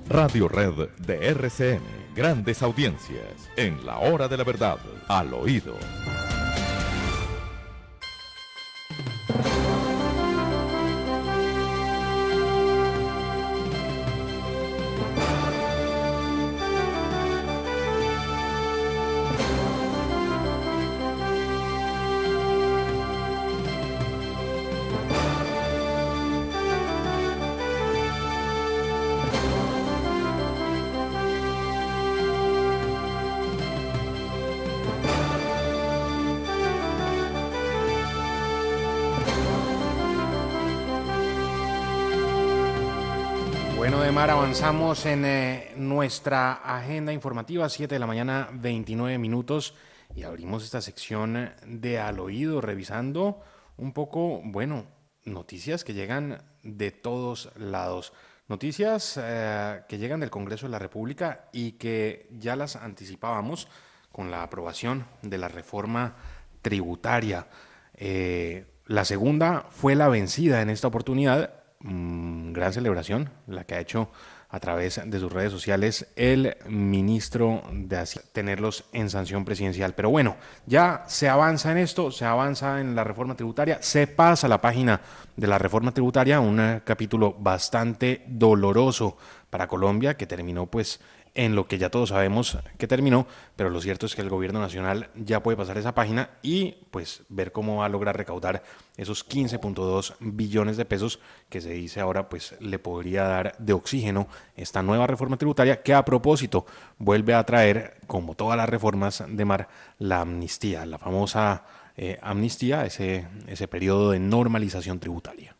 Radio Red de RCN, grandes audiencias, en la hora de la verdad, al oído. Bueno, Demar, avanzamos en nuestra agenda informativa, 7 de la mañana, 29 minutos, y abrimos esta sección de Al Oído, revisando un poco, bueno, noticias que llegan de todos lados. Noticias que llegan del Congreso de la República y que ya las anticipábamos con la aprobación de la reforma tributaria. La segunda fue la vencida en esta oportunidad. Gran celebración la que ha hecho a través de sus redes sociales el ministro de Hacienda, tenerlos en sanción presidencial. Pero bueno, ya se avanza en esto, se avanza en la reforma tributaria, se pasa la página de la reforma tributaria, un capítulo bastante doloroso para Colombia que terminó pues en lo que ya todos sabemos que terminó, pero lo cierto es que el gobierno nacional ya puede pasar esa página y pues ver cómo va a lograr recaudar esos 15.2 billones de pesos que se dice ahora pues le podría dar de oxígeno esta nueva reforma tributaria que a propósito vuelve a traer, como todas las reformas de Mar, la amnistía, la famosa amnistía, ese periodo de normalización tributaria.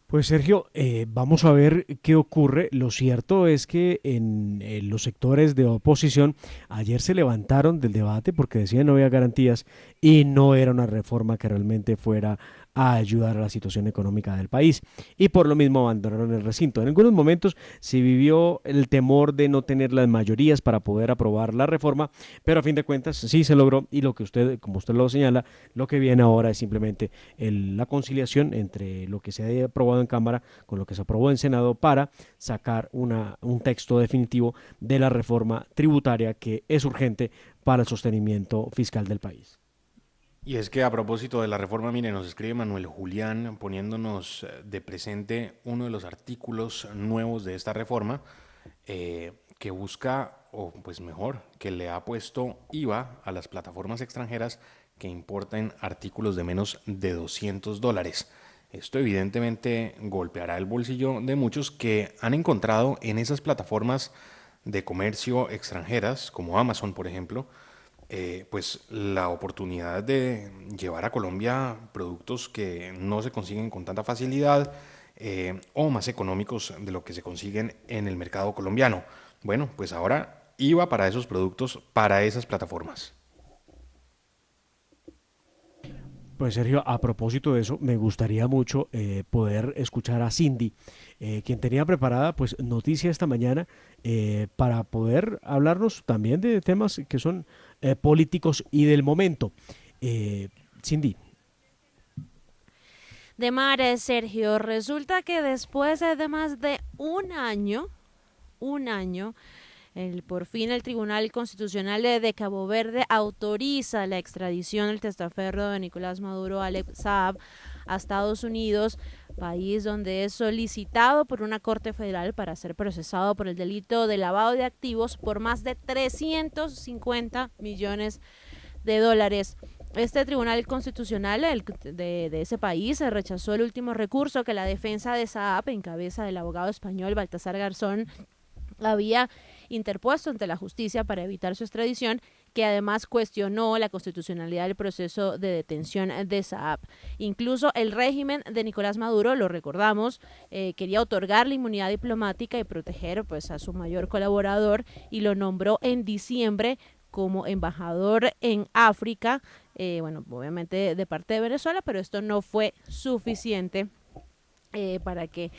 Pues Sergio, vamos a ver qué ocurre. Lo cierto es que en los sectores de oposición ayer se levantaron del debate porque decían no había garantías y no era una reforma que realmente fuera a ayudar a la situación económica del país y por lo mismo abandonaron el recinto. En algunos momentos se vivió el temor de no tener las mayorías para poder aprobar la reforma, pero a fin de cuentas sí se logró y lo que usted, como usted lo señala, lo que viene ahora es simplemente la conciliación entre lo que se ha aprobado en Cámara con lo que se aprobó en Senado para sacar un texto definitivo de la reforma tributaria que es urgente para el sostenimiento fiscal del país. Y es que a propósito de la reforma, mire, nos escribe Manuel Julián poniéndonos de presente uno de los artículos nuevos de esta reforma que busca, o pues mejor, que le ha puesto IVA a las plataformas extranjeras que importen artículos de menos de $200. Esto evidentemente golpeará el bolsillo de muchos que han encontrado en esas plataformas de comercio extranjeras, como Amazon, por ejemplo, pues la oportunidad de llevar a Colombia productos que no se consiguen con tanta facilidad o más económicos de lo que se consiguen en el mercado colombiano. Bueno, pues ahora IVA para esos productos, para esas plataformas. Pues Sergio, a propósito de eso, me gustaría mucho poder escuchar a Cindy, quien tenía preparada pues noticia esta mañana para poder hablarnos también de temas que son políticos y del momento. Cindy. De Mar, Sergio, resulta que después de más de un año, por fin el Tribunal Constitucional de Cabo Verde autoriza la extradición del testaferro de Nicolás Maduro, Alex Saab, a Estados Unidos, país donde es solicitado por una corte federal para ser procesado por el delito de lavado de activos por más de 350 millones de dólares. Este Tribunal Constitucional de ese país rechazó el último recurso que la defensa de Saab, en cabeza del abogado español Baltasar Garzón, había interpuesto ante la justicia para evitar su extradición, que además cuestionó la constitucionalidad del proceso de detención de Saab. Incluso el régimen de Nicolás Maduro, lo recordamos, quería otorgarle inmunidad diplomática y proteger pues a su mayor colaborador y lo nombró en diciembre como embajador en África, bueno, obviamente de parte de Venezuela, pero esto no fue suficiente para que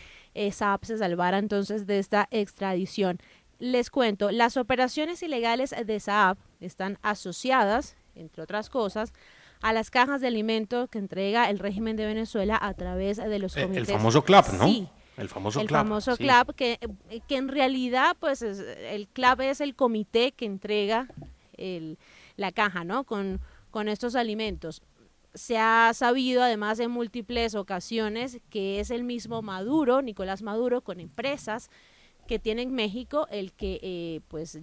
Saab se salvara entonces de esta extradición. Les cuento, las operaciones ilegales de Saab están asociadas, entre otras cosas, a las cajas de alimentos que entrega el régimen de Venezuela a través de los comités. El famoso CLAP, ¿no? Sí, El famoso el CLAP, famoso sí. CLAP, que en realidad, pues el CLAP es el comité que entrega la caja, ¿no? Con estos alimentos. Se ha sabido además en múltiples ocasiones que es el mismo Maduro, Nicolás Maduro, con empresas que tiene en México el que pues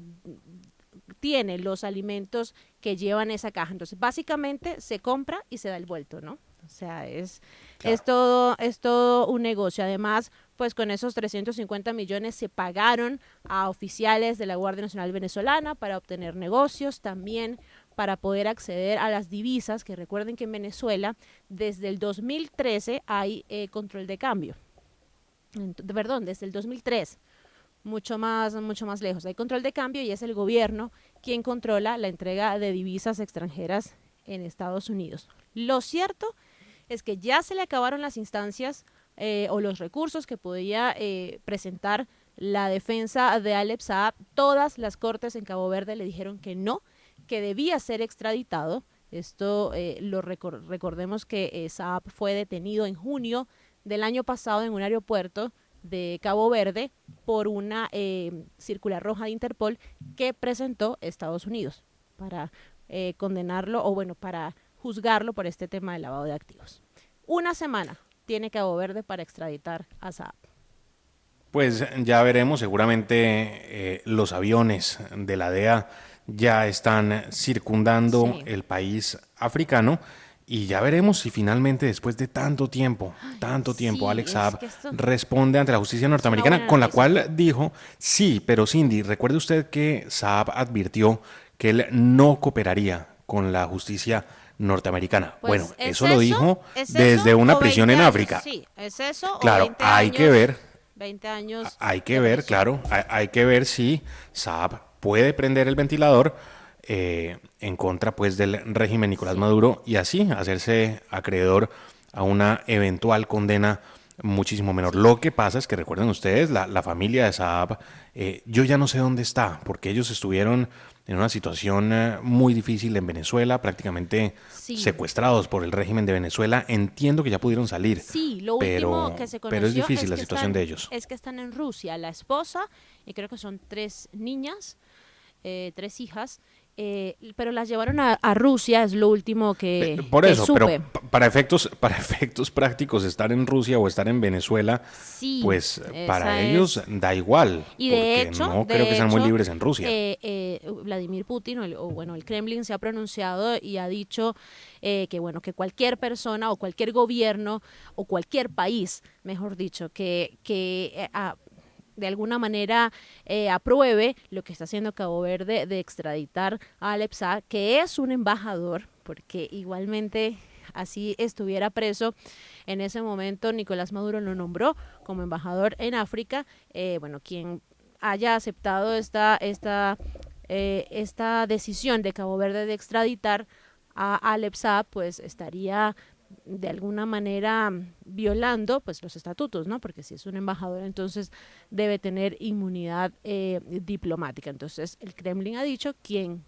tiene los alimentos que llevan esa caja. Entonces, básicamente se compra y se da el vuelto, ¿no? O sea, Claro. es todo un negocio. Además, pues con esos 350 millones se pagaron a oficiales de la Guardia Nacional Venezolana para obtener negocios, también para poder acceder a las divisas, que recuerden que en Venezuela desde el 2013 hay control de cambio. Perdón, desde el 2003 mucho más lejos. Hay control de cambio y es el gobierno quien controla la entrega de divisas extranjeras en Estados Unidos. Lo cierto es que ya se le acabaron las instancias o los recursos que podía presentar la defensa de Alep Saab. Todas las cortes en Cabo Verde le dijeron que no, que debía ser extraditado. Esto recordemos que Saab fue detenido en junio del año pasado en un aeropuerto de Cabo Verde por una circular roja de Interpol que presentó Estados Unidos para condenarlo o bueno, para juzgarlo por este tema de lavado de activos. Una semana tiene Cabo Verde para extraditar a Saab. Pues ya veremos, seguramente los aviones de la DEA ya están circundando Sí. el país africano y ya veremos si finalmente después de tanto tiempo, Sí, Alex es Saab que esto responde ante la justicia es una norteamericana, buena con la noticia. cual dijo, sí, pero Cindy, recuerde usted que Saab advirtió que él no cooperaría con la justicia norteamericana. Bueno, Pues eso lo dijo es desde eso una o prisión 20 en años, África. sí, es eso o Claro, 20 años, 20 años hay que de ver, prisión. claro, hay que ver si Saab puede prender el ventilador en contra pues del régimen Nicolás Sí. Maduro y así hacerse acreedor a una eventual condena muchísimo menor. Sí. Lo que pasa es que recuerden ustedes, la familia de Saab, yo ya no sé dónde está, porque ellos estuvieron en una situación muy difícil en Venezuela, prácticamente Sí. secuestrados por el régimen de Venezuela. Entiendo que ya pudieron salir, Sí, lo último que se pero es conoció difícil la situación de ellos. es que están en Rusia, la esposa, y creo que son 3 niñas, 3 hijas, pero las llevaron a Rusia, es lo último Por que eso, pero supe. para efectos prácticos, estar en Rusia o estar en Venezuela, Sí, pues para esa ellos es. da igual, Y porque no creo que sean muy libres en Rusia. Vladimir Putin, bueno, el Kremlin se ha pronunciado y ha dicho que, bueno, que cualquier persona o cualquier gobierno o cualquier país, mejor dicho, de alguna manera apruebe lo que está haciendo Cabo Verde de extraditar a Alep Saab, que es un embajador, porque igualmente así estuviera preso en ese momento, Nicolás Maduro lo nombró como embajador en África. Bueno, quien haya aceptado esta decisión de Cabo Verde de extraditar a Alep Saab, pues estaría de alguna manera violando pues los estatutos, ¿no? Porque si es un embajador entonces debe tener inmunidad diplomática. Entonces el Kremlin ha dicho que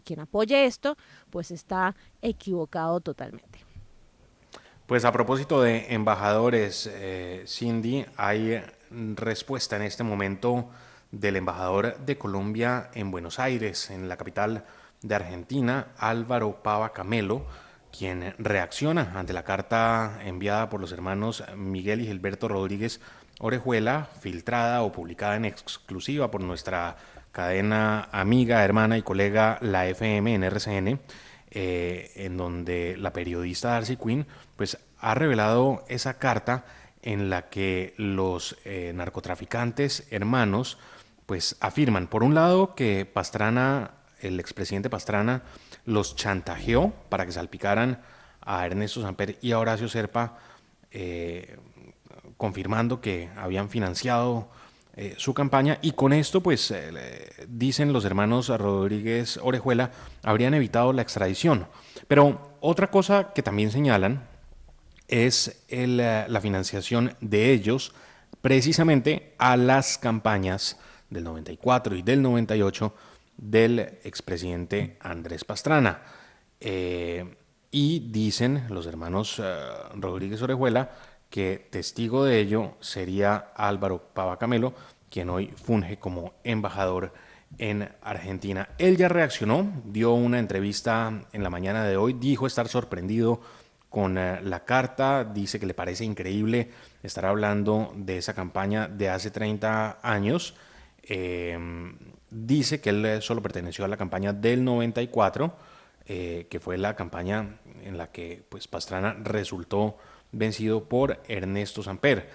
quien apoye esto pues está equivocado totalmente. Pues a propósito de embajadores, Cindy, hay respuesta en este momento del embajador de Colombia en Buenos Aires, en la capital de Argentina, Álvaro Pava Camelo, quien reacciona ante la carta enviada por los hermanos Miguel y Gilberto Rodríguez Orejuela, filtrada o publicada en exclusiva por nuestra cadena amiga, hermana y colega, la FM en RCN, en donde la periodista Darcy Quinn pues, ha revelado esa carta en la que los narcotraficantes hermanos pues, afirman, por un lado, que Pastrana, el expresidente Pastrana, los chantajeó para que salpicaran a Ernesto Samper y a Horacio Serpa, confirmando que habían financiado su campaña y con esto, pues, dicen los hermanos Rodríguez Orejuela, habrían evitado la extradición. Pero otra cosa que también señalan es la financiación de ellos precisamente a las campañas del 94 y del 98 del expresidente Andrés Pastrana. Y dicen los hermanos Rodríguez Orejuela que testigo de ello sería Álvaro Pava Camelo, quien hoy funge como embajador en Argentina. Él ya reaccionó, dio una entrevista en la mañana de hoy, dijo estar sorprendido con la carta, dice que le parece increíble estar hablando de esa campaña de hace 30 años. Dice que él solo perteneció a la campaña del 94, que fue la campaña en la que pues, Pastrana resultó vencido por Ernesto Samper.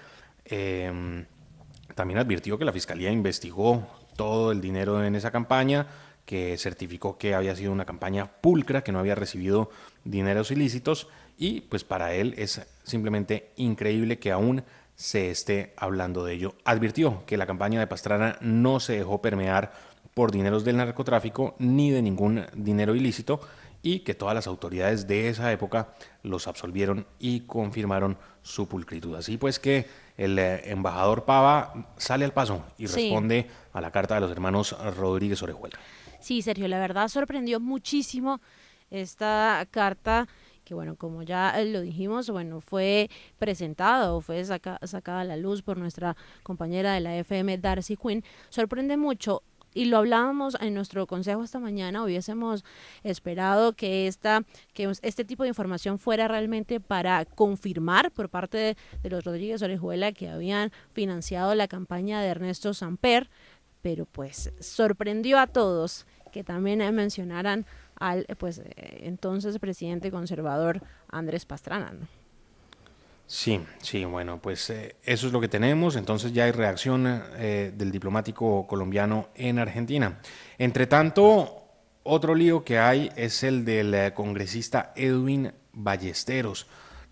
También advirtió que la Fiscalía investigó todo el dinero en esa campaña, que certificó que había sido una campaña pulcra, que no había recibido dineros ilícitos, y pues para él es simplemente increíble que aún se esté hablando de ello. Advirtió que la campaña de Pastrana no se dejó permear por dineros del narcotráfico ni de ningún dinero ilícito, y que todas las autoridades de esa época los absolvieron y confirmaron su pulcritud. Así pues que el embajador Pava sale al paso y responde a la carta de los hermanos Rodríguez Orejuela. Sí, Sergio, la verdad sorprendió muchísimo esta carta que, bueno, como ya lo dijimos, bueno, fue presentada o fue sacada a la luz por nuestra compañera de la FM, Darcy Quinn. Sorprende mucho. Y lo hablábamos en nuestro consejo esta mañana, hubiésemos esperado que este tipo de información fuera realmente para confirmar por parte de los Rodríguez Orejuela que habían financiado la campaña de Ernesto Samper, pero pues sorprendió a todos que también mencionaran al entonces presidente conservador Andrés Pastrana, ¿no? Sí, bueno, pues eso es lo que tenemos. Entonces ya hay reacción del diplomático colombiano en Argentina. Entre tanto, otro lío que hay es el del congresista Edwin Ballesteros,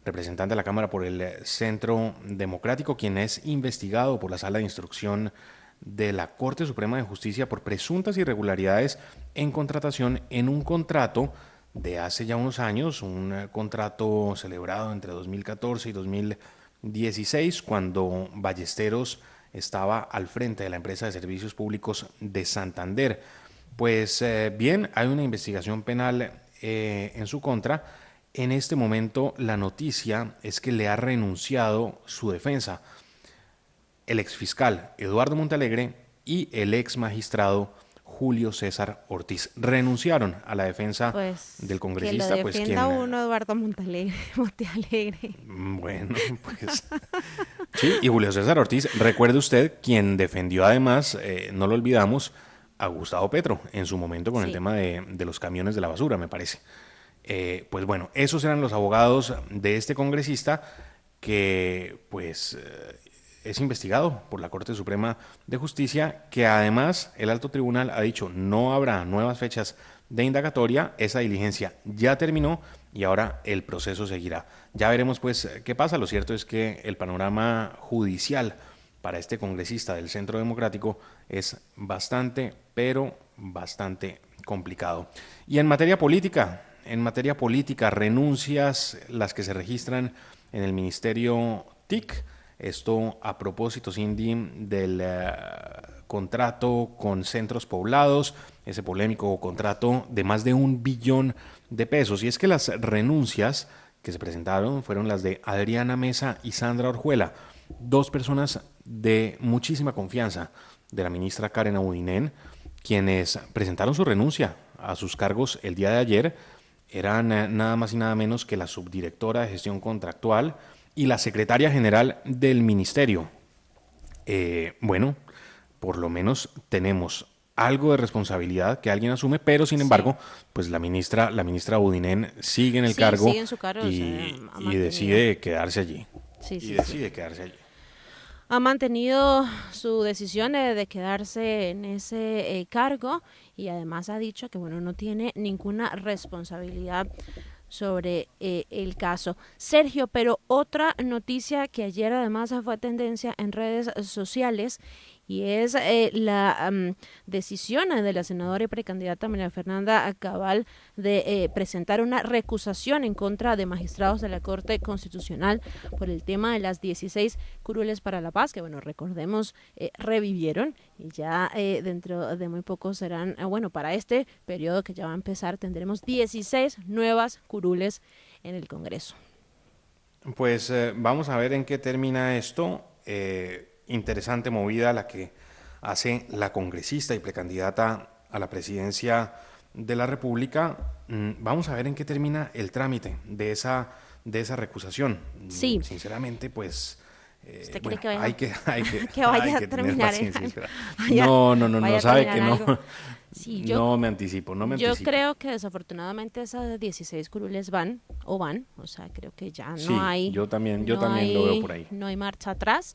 representante de la Cámara por el Centro Democrático, quien es investigado por la Sala de Instrucción de la Corte Suprema de Justicia por presuntas irregularidades en contratación en un contrato de hace ya unos años, un contrato celebrado entre 2014 y 2016, cuando Ballesteros estaba al frente de la empresa de servicios públicos de Santander. Pues bien, hay una investigación penal en su contra. En este momento la noticia es que le ha renunciado su defensa. El exfiscal Eduardo Montalegre y el ex magistrado Julio César Ortiz renunciaron a la defensa del congresista. Que lo defienda uno, Eduardo Montalegre. Bueno, pues sí, y Julio César Ortiz, recuerde usted, quien defendió además, no lo olvidamos, a Gustavo Petro en su momento con el tema de los camiones de la basura, me parece. Pues bueno, esos eran los abogados de este congresista que pues es investigado por la Corte Suprema de Justicia, que además el alto tribunal ha dicho no habrá nuevas fechas de indagatoria, esa diligencia ya terminó y ahora el proceso seguirá. Ya veremos pues qué pasa. Lo cierto es que el panorama judicial para este congresista del Centro Democrático es bastante, pero bastante complicado. Y en materia política, renuncias las que se registran en el Ministerio TIC. Esto a propósito, Cindy, del contrato con centros poblados, ese polémico contrato de más de $1 billón. Y es que las renuncias que se presentaron fueron las de Adriana Mesa y Sandra Orjuela, dos personas de muchísima confianza de la ministra Karen Abudinen, quienes presentaron su renuncia a sus cargos el día de ayer. Eran nada más y nada menos que la subdirectora de gestión contractual y la secretaria general del ministerio. Bueno, por lo menos tenemos algo de responsabilidad que alguien asume, pero sin embargo, pues la ministra Abudinen sigue en el cargo, sigue en su cargo y decide quedarse allí. Quedarse allí. Ha mantenido su decisión de quedarse en ese cargo y además ha dicho que bueno, no tiene ninguna responsabilidad sobre el caso. Sergio, pero otra noticia que ayer además fue tendencia en redes sociales y es la decisión de la senadora y precandidata María Fernanda Cabal de presentar una recusación en contra de magistrados de la Corte Constitucional por el tema de las 16 curules para la paz, que bueno, recordemos, revivieron y ya dentro de muy poco serán, para este periodo que ya va a empezar, tendremos 16 nuevas curules en el Congreso. Pues vamos a ver en qué termina esto. Interesante movida la que hace la congresista y precandidata a la presidencia de la República. Vamos a ver en qué termina el trámite de esa recusación. Sí. Sinceramente, pues ¿Usted bueno, cree que hay que, que vaya hay a que tener terminar paciencia. algo? No, Vaya a sabe terminar que no. algo. Sí, No me anticipo. yo creo que desafortunadamente esas 16 curules van, o sea, creo que ya Sí, yo también lo veo por ahí. no hay marcha atrás.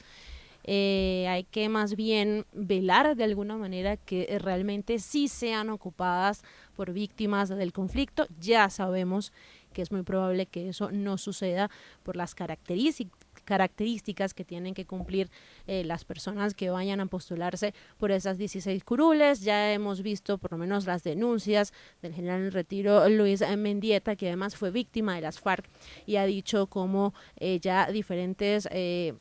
Hay que más bien velar de alguna manera que realmente sí sean ocupadas por víctimas del conflicto. Ya sabemos que es muy probable que eso no suceda por las características que tienen que cumplir las personas que vayan a postularse por esas 16 curules. Ya hemos visto por lo menos las denuncias del general en retiro Luis Mendieta, que además fue víctima de las FARC y ha dicho cómo ya diferentes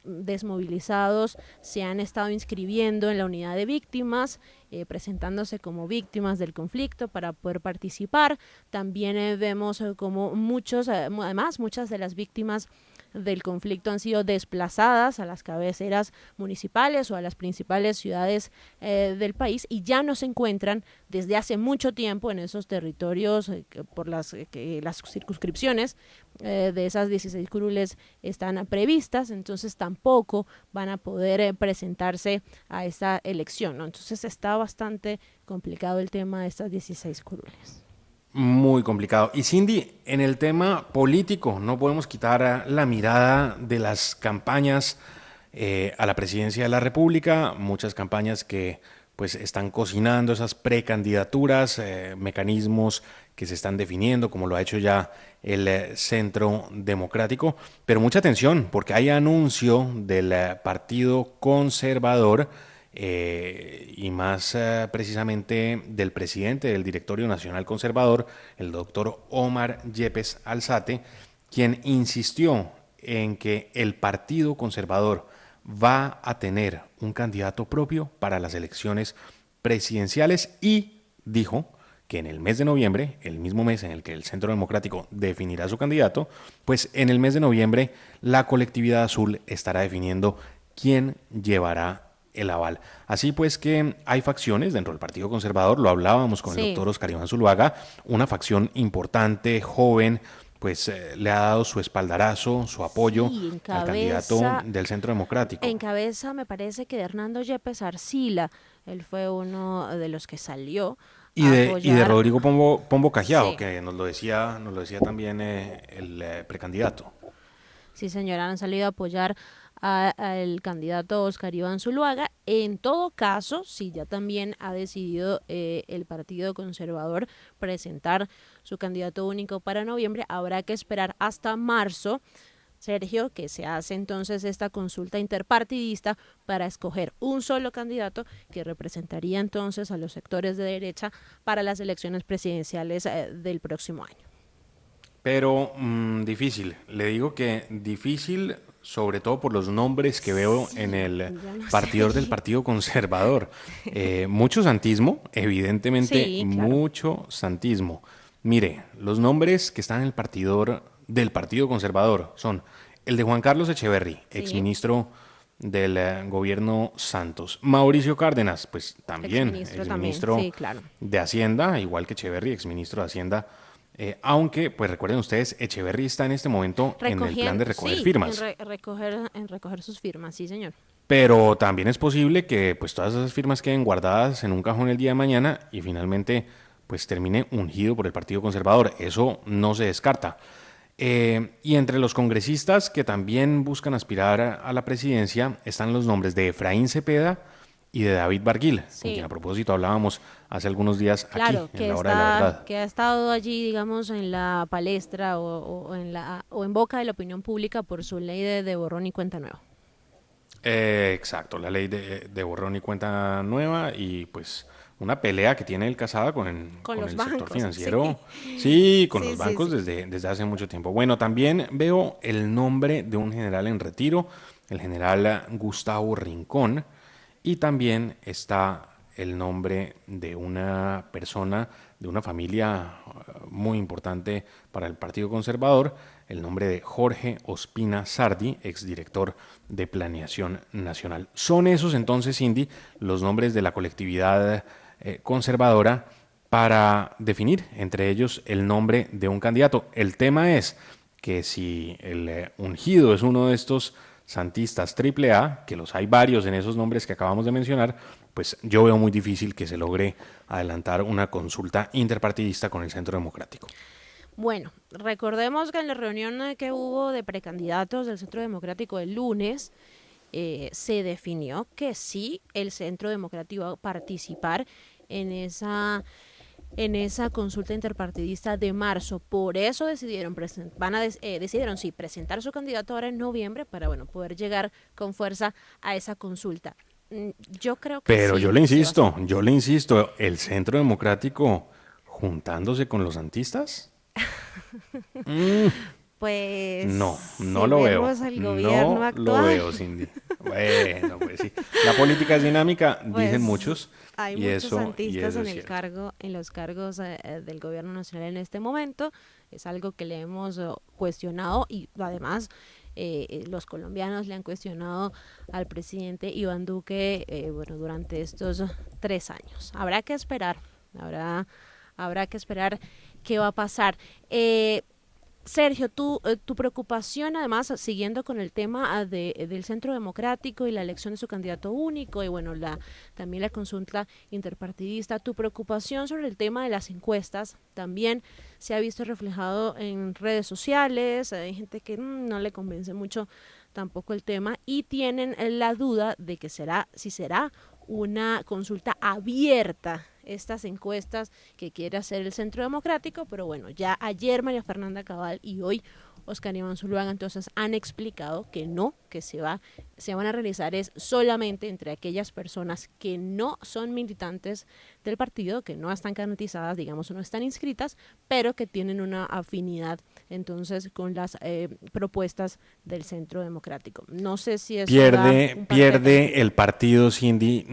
desmovilizados se han estado inscribiendo en la unidad de víctimas, presentándose como víctimas del conflicto para poder participar. También vemos como además muchas de las víctimas del conflicto han sido desplazadas a las cabeceras municipales o a las principales ciudades del país y ya no se encuentran desde hace mucho tiempo en esos territorios por las circunscripciones de esas 16 curules están previstas, entonces tampoco van a poder presentarse a esta elección, ¿no? Entonces está bastante complicado el tema de estas 16 curules. Muy complicado. Y Cindy, en el tema político, no podemos quitar la mirada de las campañas a la presidencia de la República, muchas campañas que pues están cocinando esas precandidaturas, mecanismos que se están definiendo, como lo ha hecho ya el Centro Democrático, pero mucha atención, porque hay anuncio del Partido Conservador y más precisamente del presidente del Directorio Nacional Conservador, el doctor Omar Yepes Alzate, quien insistió en que el Partido Conservador va a tener un candidato propio para las elecciones presidenciales y dijo que en el mes de noviembre, el mismo mes en el que el Centro Democrático definirá su candidato, pues en el mes de noviembre la colectividad azul estará definiendo quién llevará el aval. Así pues que hay facciones dentro del Partido Conservador, lo hablábamos con el doctor Oscar Iván Zuluaga, una facción importante, joven, pues le ha dado su espaldarazo, su apoyo al candidato del Centro Democrático. En cabeza me parece que de Hernando Yepes Arcila, él fue uno de los que salió y de Rodrigo Pombo Cajiao, que nos lo decía también el precandidato. Sí, señora, han salido a apoyar al candidato Oscar Iván Zuluaga. En todo caso, sí, ya también ha decidido el Partido Conservador presentar su candidato único para noviembre. Habrá que esperar hasta marzo, Sergio, que se hace entonces esta consulta interpartidista para escoger un solo candidato que representaría entonces a los sectores de derecha para las elecciones presidenciales del próximo año. Pero difícil, le digo que difícil, sobre todo por los nombres que veo en el partidor del Partido Conservador. Mucho santismo, evidentemente, claro. Mucho santismo. Mire, los nombres que están en el partidor del Partido Conservador son el de Juan Carlos Echeverry, exministro del gobierno Santos. Mauricio Cárdenas, pues también exministro sí, claro. de Hacienda, igual que Echeverry, exministro de Hacienda. Aunque, pues recuerden ustedes, Echeverry está en este momento en el plan de recoger firmas. En recoger sus firmas, sí, señor. Pero también es posible que pues todas esas firmas queden guardadas en un cajón el día de mañana y finalmente pues termine ungido por el Partido Conservador. Eso no se descarta. Y entre los congresistas que también buscan aspirar a la presidencia están los nombres de Efraín Cepeda y de David Barguil, con quien a propósito hablábamos hace algunos días aquí, en la hora de la verdad. Que ha estado allí, digamos, en la palestra o en boca de la opinión pública por su ley de borrón y cuenta nueva. Exacto, la ley de borrón y cuenta nueva y pues una pelea que tiene el Casada con el sector financiero. Sí, con los bancos desde hace mucho tiempo. Bueno, también veo el nombre de un general en retiro, el general Gustavo Rincón. Y también está el nombre de una persona de una familia muy importante para el Partido Conservador, el nombre de Jorge Ospina Sardi, exdirector de Planeación Nacional. Son esos entonces, Cindy, los nombres de la colectividad conservadora para definir entre ellos el nombre de un candidato. El tema es que si el ungido es uno de estos santistas AAA, que los hay varios en esos nombres que acabamos de mencionar, pues yo veo muy difícil que se logre adelantar una consulta interpartidista con el Centro Democrático. Bueno, recordemos que en la reunión que hubo de precandidatos del Centro Democrático el lunes, se definió que sí, el Centro Democrático va a participar en esa consulta interpartidista de marzo. Por eso decidieron presentar su candidato ahora en noviembre para poder llegar con fuerza a esa consulta. Yo creo que Pero sí, yo le insisto, el Centro Democrático juntándose con los santistas. Pues no si lo veo. el gobierno No actual, lo veo, Cindy. Bueno, pues sí. La política es dinámica, pues, dicen muchos. hay y muchos eso santistas es cierto. en los cargos del gobierno nacional en este momento. Es algo que le hemos cuestionado y además los colombianos le han cuestionado al presidente Iván Duque durante estos 3 años. Habrá que esperar qué va a pasar. Sergio, tu preocupación, además, siguiendo con el tema del Centro Democrático y la elección de su candidato único y también la consulta interpartidista, tu preocupación sobre el tema de las encuestas también se ha visto reflejado en redes sociales. Hay gente que no le convence mucho tampoco el tema y tienen la duda de que si será una consulta abierta estas encuestas que quiere hacer el Centro Democrático, pero ya ayer María Fernanda Cabal y hoy Oscar Iván Zuluaga entonces han explicado que no, que se van a realizar es solamente entre aquellas personas que no son militantes del partido, que no están garantizadas, digamos, o no están inscritas, pero que tienen una afinidad entonces con las propuestas del Centro Democrático. No sé si eso pierde el partido, Cindy,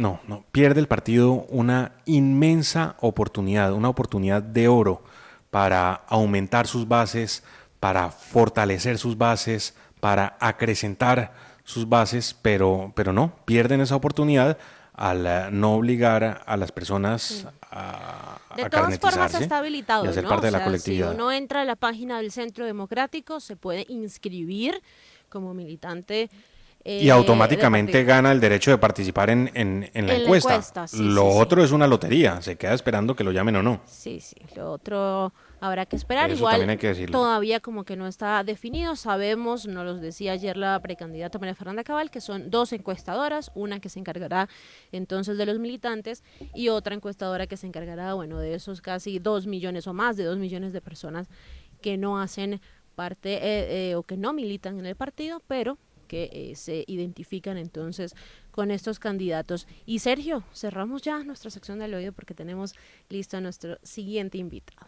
pierde el partido una inmensa oportunidad, una oportunidad de oro para aumentar sus bases, para fortalecer sus bases, para acrecentar sus bases, pero no, pierden esa oportunidad al no obligar a las personas a de todas formas está habilitado, y a ser parte de la colectividad. Si uno entra a la página del Centro Democrático, se puede inscribir como militante y automáticamente gana el derecho de participar en la encuesta. Lo otro es una lotería, se queda esperando que lo llamen o no. Sí, lo otro habrá que esperar. Eso igual también hay que decirlo. Todavía como que no está definido. Sabemos, nos los decía ayer la precandidata María Fernanda Cabal, que son 2 encuestadoras, una que se encargará entonces de los militantes y otra encuestadora que se encargará, de esos casi 2 millones o más de 2 millones de personas que no hacen parte o que no militan en el partido, pero que se identifican entonces con estos candidatos. Y Sergio, cerramos ya nuestra sección del oído porque tenemos listo a nuestro siguiente invitado.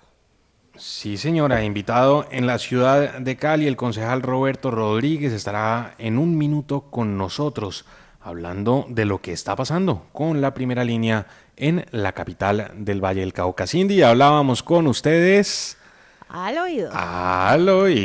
Sí, señora, invitado en la ciudad de Cali, el concejal Roberto Rodríguez estará en un minuto con nosotros hablando de lo que está pasando con la primera línea en la capital del Valle del Cauca. Cindy, hablábamos con ustedes al oído. Al oído.